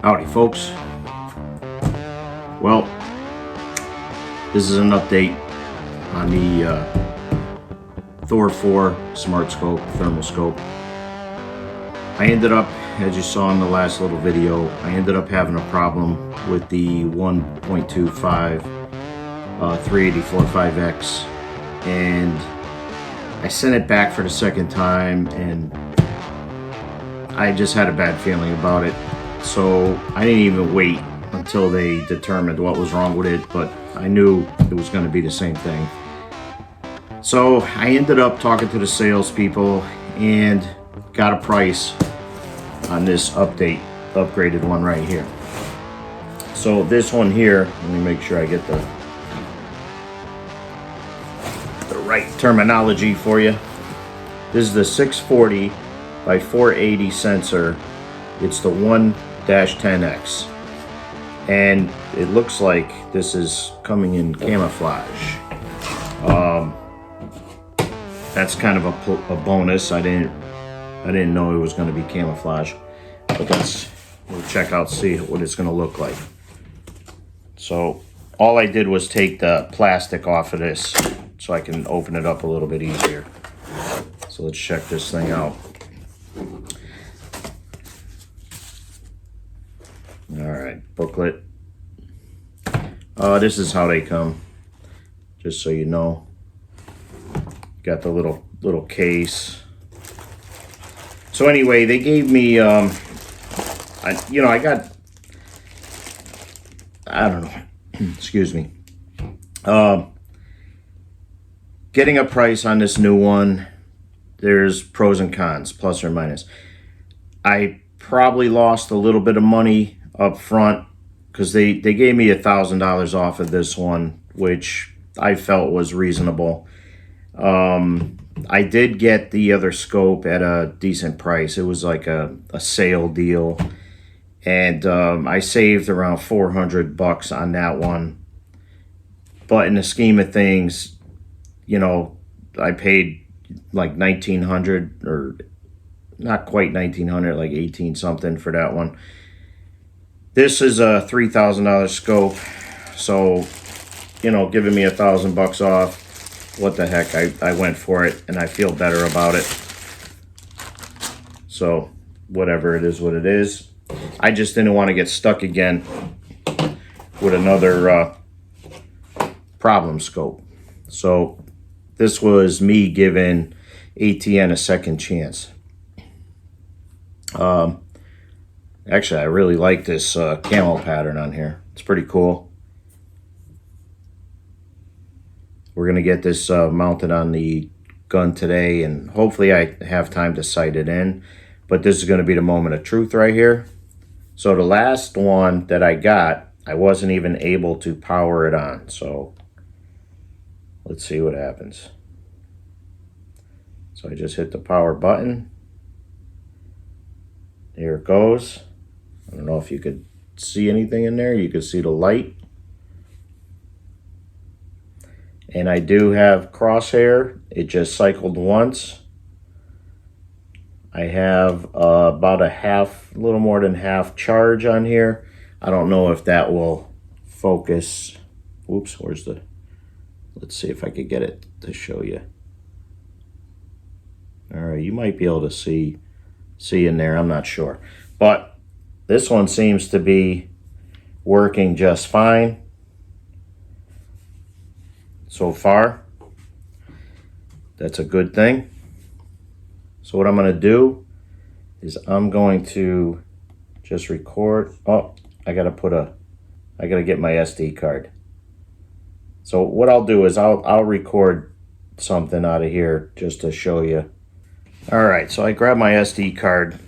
Howdy folks. Well, this is an update on the Thor 4 Smart Scope, Thermal Scope. I ended up, as you saw in the last little video, I ended up having a problem with the 1.25 384.5X, and I sent it back for the second time, and I just had a bad feeling about it. So I didn't even wait until they determined what was wrong with it, but I knew it was going to be the same thing. So I ended up talking to the salespeople and got a price on this upgraded one right here. So this one here, let me make sure I get the right terminology for you. This is the 640 by 480 sensor. It's the 1-10X, and it looks like this is coming in camouflage. That's kind of a bonus. I didn't know it was going to be camouflage, but we'll check out, see what it's going to look like. So all I did was take the plastic off of this so I can open it up a little bit easier. So let's check this thing out. Alright, booklet. This is how they come, just so you know. Got the little case. So anyway, they gave me I don't know, excuse me. Getting a price on this new one, there's pros and cons, plus or minus. I probably lost a little bit of money up front because they gave me $1,000 off of this one, which I felt was reasonable. I did get the other scope at a decent price. It was like a sale deal, and I saved around $400 on that one. But in the scheme of things, you know, I paid like $1,900, or not quite $1,900, like 18 something for that one. This is a $3,000 scope, so, you know, giving me $1,000 off, what the heck, I went for it, and I feel better about it. So whatever it is, what it is. I just didn't want to get stuck again with another problem scope. So this was me giving ATN a second chance. Actually, I really like this camo pattern on here. It's pretty cool. We're going to get this mounted on the gun today, and hopefully I have time to sight it in. But this is going to be the moment of truth right here. So the last one that I got, I wasn't even able to power it on. So let's see what happens. So I just hit the power button. There it goes. I don't know if you could see anything in there. You could see the light. And I do have crosshair. It just cycled once. I have about a little more than half charge on here. I don't know if that will focus. Oops, let's see if I could get it to show you. All right, you might be able to see in there, I'm not sure. But this one seems to be working just fine so far. That's a good thing. So what I'm going to do is I'm going to just record. Oh, I got to get my SD card. So what I'll do is I'll record something out of here just to show you. All right, so I grabbed my SD card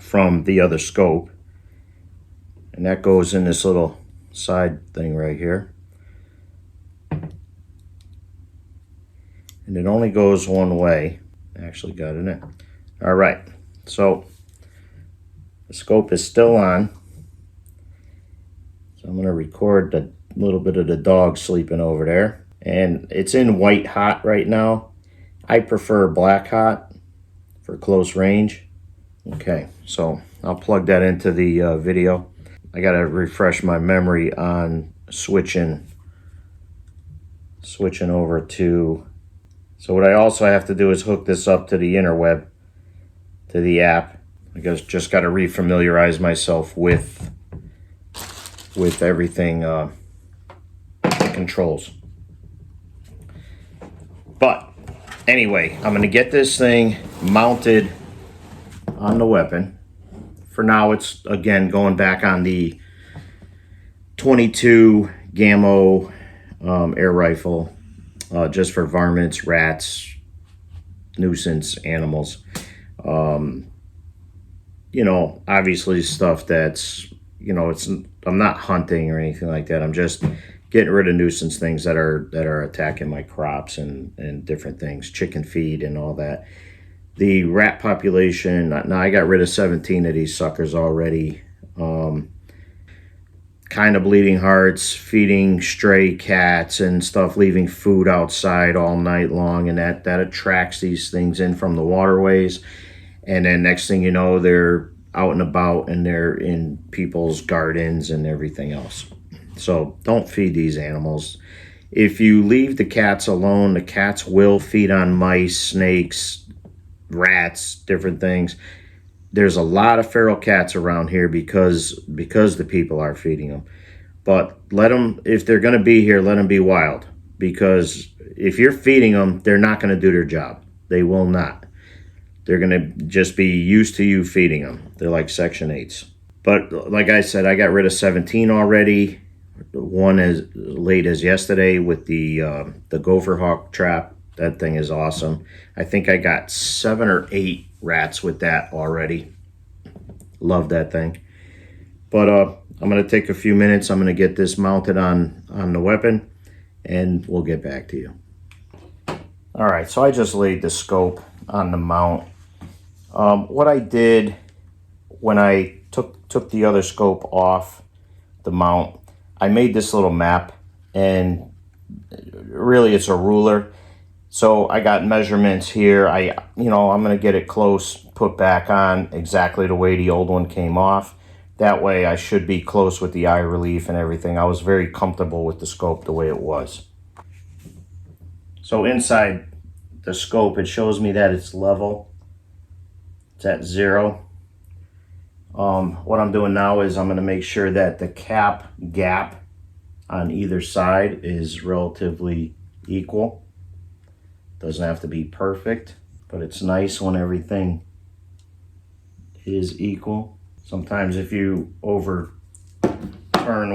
from the other scope, and that goes in this little side thing right here. And it only goes one way. Actually got it in. All right, so the scope is still on. So I'm going to record a little bit of the dog sleeping over there. And it's in white hot right now. I prefer black hot for close range. Okay, so I'll plug that into the video. I gotta refresh my memory on switching over to. So what I also have to do is hook this up to the interweb, to the app. I just got to refamiliarize myself with everything, controls. But anyway, I'm going to get this thing mounted on the weapon. For now, it's again going back on the 22 Gammo air rifle, just for varmints, rats, nuisance animals. You know, obviously stuff that's, you know, I'm not hunting or anything like that. I'm just getting rid of nuisance things that are attacking my crops and different things, chicken feed and all that. The rat population, now I got rid of 17 of these suckers already. Kind of bleeding hearts, feeding stray cats and stuff, leaving food outside all night long, and that attracts these things in from the waterways. And then next thing you know, they're out and about and they're in people's gardens and everything else. So don't feed these animals. If you leave the cats alone, the cats will feed on mice, snakes, rats, different things. There's a lot of feral cats around here because the people are feeding them. But let them, if they're going to be here, let them be wild. Because if you're feeding them, they're not going to do their job. They will not. They're going to just be used to you feeding them. They're like Section 8s. But like I said, I got rid of 17 already. One as late as yesterday with the gopher hawk trap. That thing is awesome. I think I got 7 or 8 rats with that already. Love that thing. But I'm going to take a few minutes. I'm going to get this mounted on the weapon, and we'll get back to you. All right, so I just laid the scope on the mount. What I did when I took the other scope off the mount, I made this little map, and really it's a ruler. So I got measurements here. I'm going to get it close, put back on exactly the way the old one came off. That way I should be close with the eye relief and everything. I was very comfortable with the scope the way it was. So inside the scope, it shows me that it's level. It's at 0. What I'm doing now is I'm going to make sure that the cap gap on either side is relatively equal. Doesn't have to be perfect, but it's nice when everything is equal. Sometimes if you overturn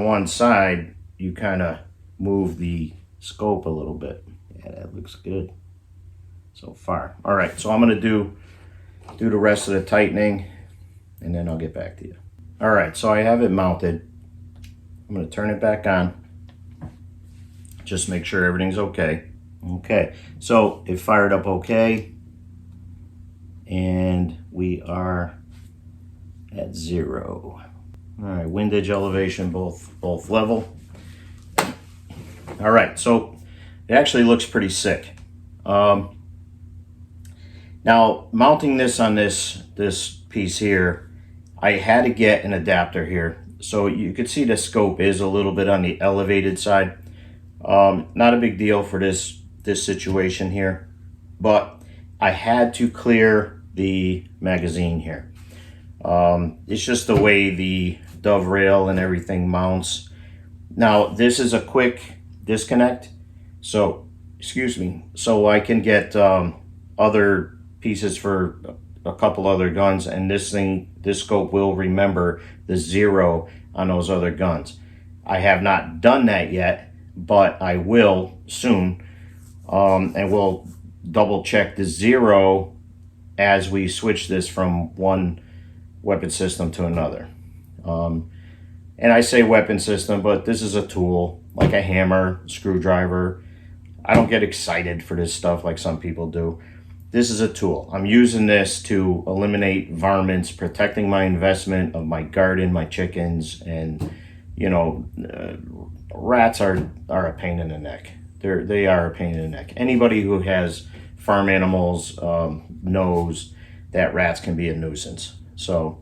one side, you kind of move the scope a little bit. Yeah, that looks good so far. All right, so I'm going to do the rest of the tightening, and then I'll get back to you. All right, so I have it mounted. I'm going to turn it back on. Just make sure everything's okay. Okay, so it fired up okay, and we are at 0. All right, windage elevation both level. All right, so it actually looks pretty sick. Now mounting this on this piece here, I had to get an adapter here. So you can see the scope is a little bit on the elevated side. Not a big deal for this situation here, but I had to clear the magazine here. It's just the way the dove rail and everything mounts. Now this is a quick disconnect, so excuse me, so I can get other pieces for a couple other guns, and this scope will remember the 0 on those other guns. I have not done that yet, but I will soon. And we'll double check the 0 as we switch this from one weapon system to another. And I say weapon system, but this is a tool, like a hammer, screwdriver. I don't get excited for this stuff like some people do. This is a tool. I'm using this to eliminate varmints, protecting my investment of my garden, my chickens, and rats are a pain in the neck. They are a pain in the neck. Anybody who has farm animals knows that rats can be a nuisance. So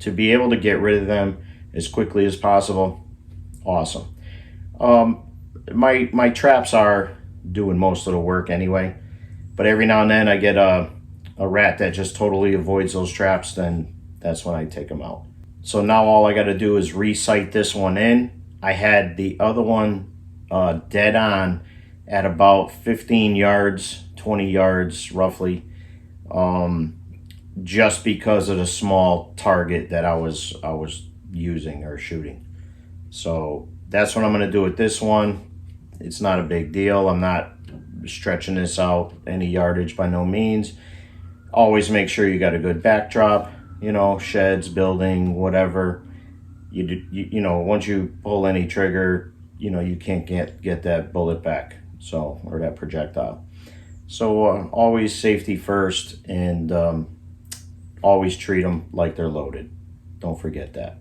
to be able to get rid of them as quickly as possible, awesome. My traps are doing most of the work anyway, but every now and then I get a rat that just totally avoids those traps, then that's when I take them out. So now all I got to do is re-sight this one in. I had the other one dead on at about 15 yards, 20 yards roughly, just because of the small target that I was using or shooting. So that's what I'm going to do with this one. It's not a big deal. I'm not stretching this out any yardage by no means. Always make sure you got a good backdrop, you know, sheds, building, whatever. You know, once you pull any trigger, you know, you can't get that bullet back, so, or that projectile. So always safety first, and always treat them like they're loaded. Don't forget that.